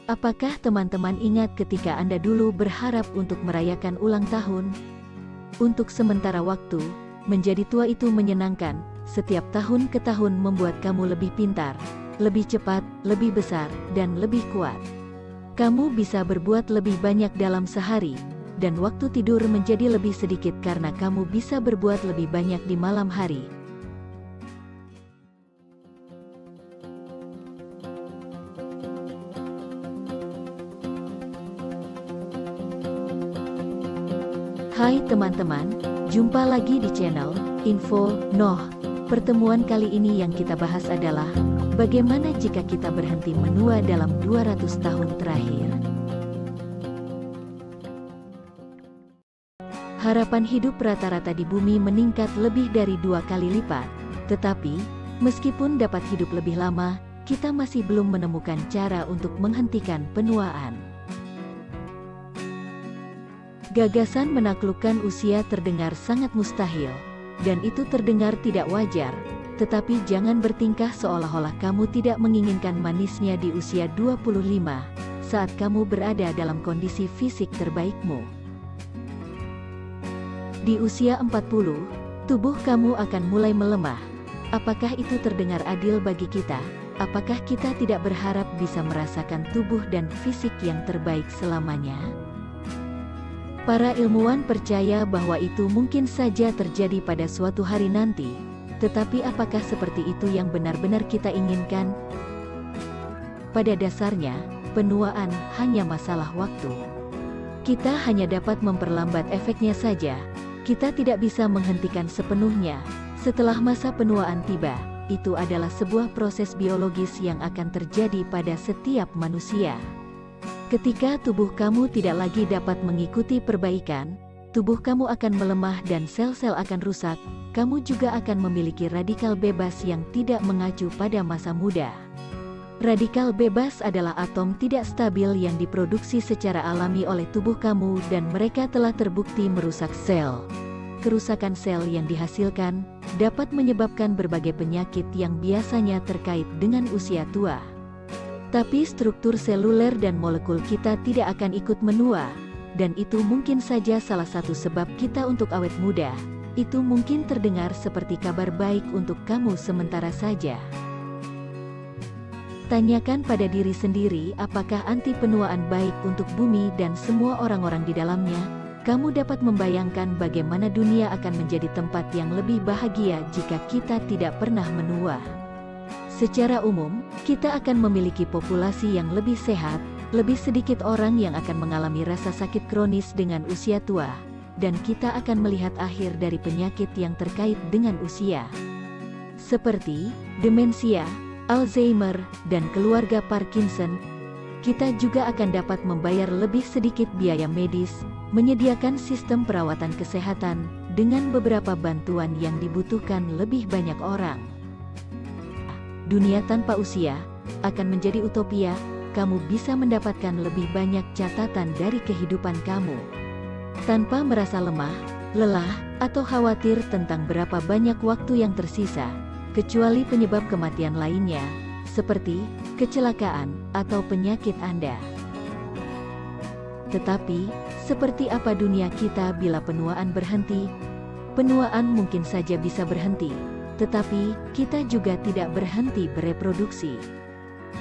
Apakah teman-teman ingat ketika Anda dulu berharap untuk merayakan ulang tahun? Untuk sementara waktu, menjadi tua itu menyenangkan. Setiap tahun ke tahun membuat kamu lebih pintar, lebih cepat, lebih besar, dan lebih kuat. Kamu bisa berbuat lebih banyak dalam sehari, dan waktu tidur menjadi lebih sedikit karena kamu bisa berbuat lebih banyak di malam hari. Hai teman-teman, jumpa lagi di channel Info Noh. Pertemuan kali ini yang kita bahas adalah bagaimana jika kita berhenti menua dalam 200 tahun terakhir. Harapan hidup rata-rata di bumi meningkat lebih dari 2 kali lipat, tetapi meskipun dapat hidup lebih lama, kita masih belum menemukan cara untuk menghentikan penuaan. Gagasan menaklukkan usia terdengar sangat mustahil, dan itu terdengar tidak wajar, tetapi jangan bertingkah seolah-olah kamu tidak menginginkan manisnya di usia 25, saat kamu berada dalam kondisi fisik terbaikmu. Di usia 40, tubuh kamu akan mulai melemah. Apakah itu terdengar adil bagi kita? Apakah kita tidak berharap bisa merasakan tubuh dan fisik yang terbaik selamanya? Para ilmuwan percaya bahwa itu mungkin saja terjadi pada suatu hari nanti, tetapi apakah seperti itu yang benar-benar kita inginkan? Pada dasarnya, penuaan hanya masalah waktu. Kita hanya dapat memperlambat efeknya saja. Kita tidak bisa menghentikan sepenuhnya. Setelah masa penuaan tiba, itu adalah sebuah proses biologis yang akan terjadi pada setiap manusia. Ketika tubuh kamu tidak lagi dapat mengikuti perbaikan, tubuh kamu akan melemah dan sel-sel akan rusak. Kamu juga akan memiliki radikal bebas yang tidak mengacu pada masa muda. Radikal bebas adalah atom tidak stabil yang diproduksi secara alami oleh tubuh kamu dan mereka telah terbukti merusak sel. Kerusakan sel yang dihasilkan dapat menyebabkan berbagai penyakit yang biasanya terkait dengan usia tua. Tapi struktur seluler dan molekul kita tidak akan ikut menua, dan itu mungkin saja salah satu sebab kita untuk awet muda. Itu mungkin terdengar seperti kabar baik untuk kamu sementara saja. Tanyakan pada diri sendiri apakah anti penuaan baik untuk bumi dan semua orang-orang di dalamnya. Kamu dapat membayangkan bagaimana dunia akan menjadi tempat yang lebih bahagia jika kita tidak pernah menua. Secara umum, kita akan memiliki populasi yang lebih sehat, lebih sedikit orang yang akan mengalami rasa sakit kronis dengan usia tua, dan kita akan melihat akhir dari penyakit yang terkait dengan usia. Seperti demensia, Alzheimer, dan keluarga Parkinson. Kita juga akan dapat membayar lebih sedikit biaya medis, menyediakan sistem perawatan kesehatan, dengan beberapa bantuan yang dibutuhkan lebih banyak orang. Dunia tanpa usia akan menjadi utopia. Kamu bisa mendapatkan lebih banyak catatan dari kehidupan kamu tanpa merasa lemah, lelah, atau khawatir tentang berapa banyak waktu yang tersisa, kecuali penyebab kematian lainnya, seperti kecelakaan atau penyakit Anda. Tetapi, seperti apa dunia kita bila penuaan berhenti? Penuaan mungkin saja bisa berhenti, tetapi kita juga tidak berhenti bereproduksi.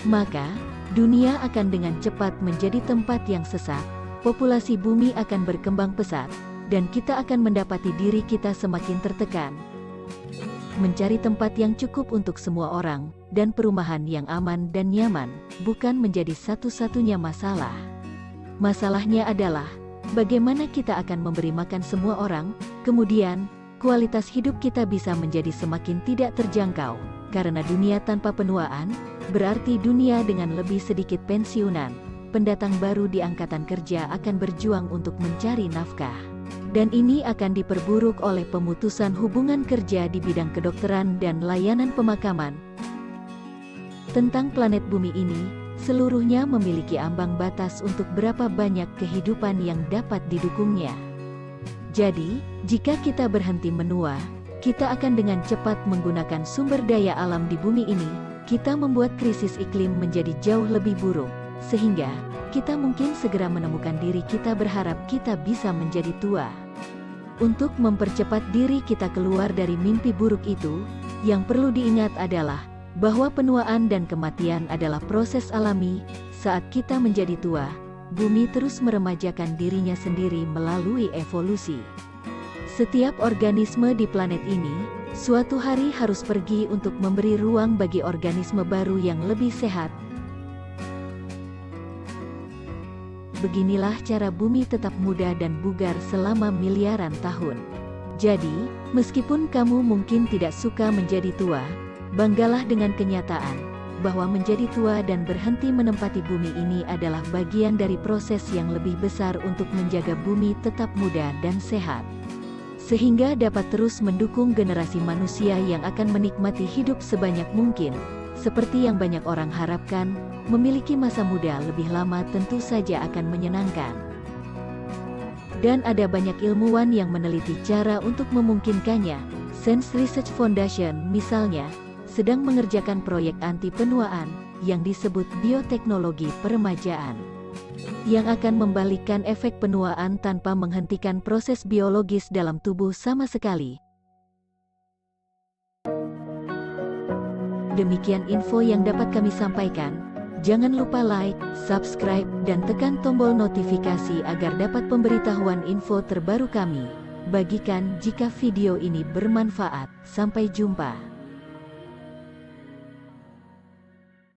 Maka, dunia akan dengan cepat menjadi tempat yang sesak, populasi bumi akan berkembang pesat, dan kita akan mendapati diri kita semakin tertekan. Mencari tempat yang cukup untuk semua orang, dan perumahan yang aman dan nyaman, bukan menjadi satu-satunya masalah. Masalahnya adalah, bagaimana kita akan memberi makan semua orang, kemudian, kualitas hidup kita bisa menjadi semakin tidak terjangkau, karena dunia tanpa penuaan, berarti dunia dengan lebih sedikit pensiunan. Pendatang baru di angkatan kerja akan berjuang untuk mencari nafkah. Dan ini akan diperburuk oleh pemutusan hubungan kerja di bidang kedokteran dan layanan pemakaman. Tentang planet bumi ini, seluruhnya memiliki ambang batas untuk berapa banyak kehidupan yang dapat didukungnya. Jadi, jika kita berhenti menua, kita akan dengan cepat menggunakan sumber daya alam di bumi ini. Kita membuat krisis iklim menjadi jauh lebih buruk. sehingga kita mungkin segera menemukan diri kita berharap kita bisa menjadi tua. Untuk mempercepat diri kita keluar dari mimpi buruk itu, yang perlu diingat adalah bahwa penuaan dan kematian adalah proses alami. Saat kita menjadi tua, bumi terus meremajakan dirinya sendiri melalui evolusi. Setiap organisme di planet ini, suatu hari harus pergi untuk memberi ruang bagi organisme baru yang lebih sehat. Beginilah cara bumi tetap muda dan bugar selama miliaran tahun. Jadi, meskipun kamu mungkin tidak suka menjadi tua, banggalah dengan kenyataan bahwa menjadi tua dan berhenti menempati bumi ini adalah bagian dari proses yang lebih besar untuk menjaga bumi tetap muda dan sehat, sehingga dapat terus mendukung generasi manusia yang akan menikmati hidup sebanyak mungkin. Seperti yang banyak orang harapkan, memiliki masa muda lebih lama tentu saja akan menyenangkan. Dan ada banyak ilmuwan yang meneliti cara untuk memungkinkannya. Science Research Foundation misalnya, sedang mengerjakan proyek anti penuaan, yang disebut bioteknologi peremajaan, yang akan membalikkan efek penuaan tanpa menghentikan proses biologis dalam tubuh sama sekali. Demikian info yang dapat kami sampaikan. Jangan lupa like, subscribe, dan tekan tombol notifikasi agar dapat pemberitahuan info terbaru kami. Bagikan jika video ini bermanfaat. Sampai jumpa.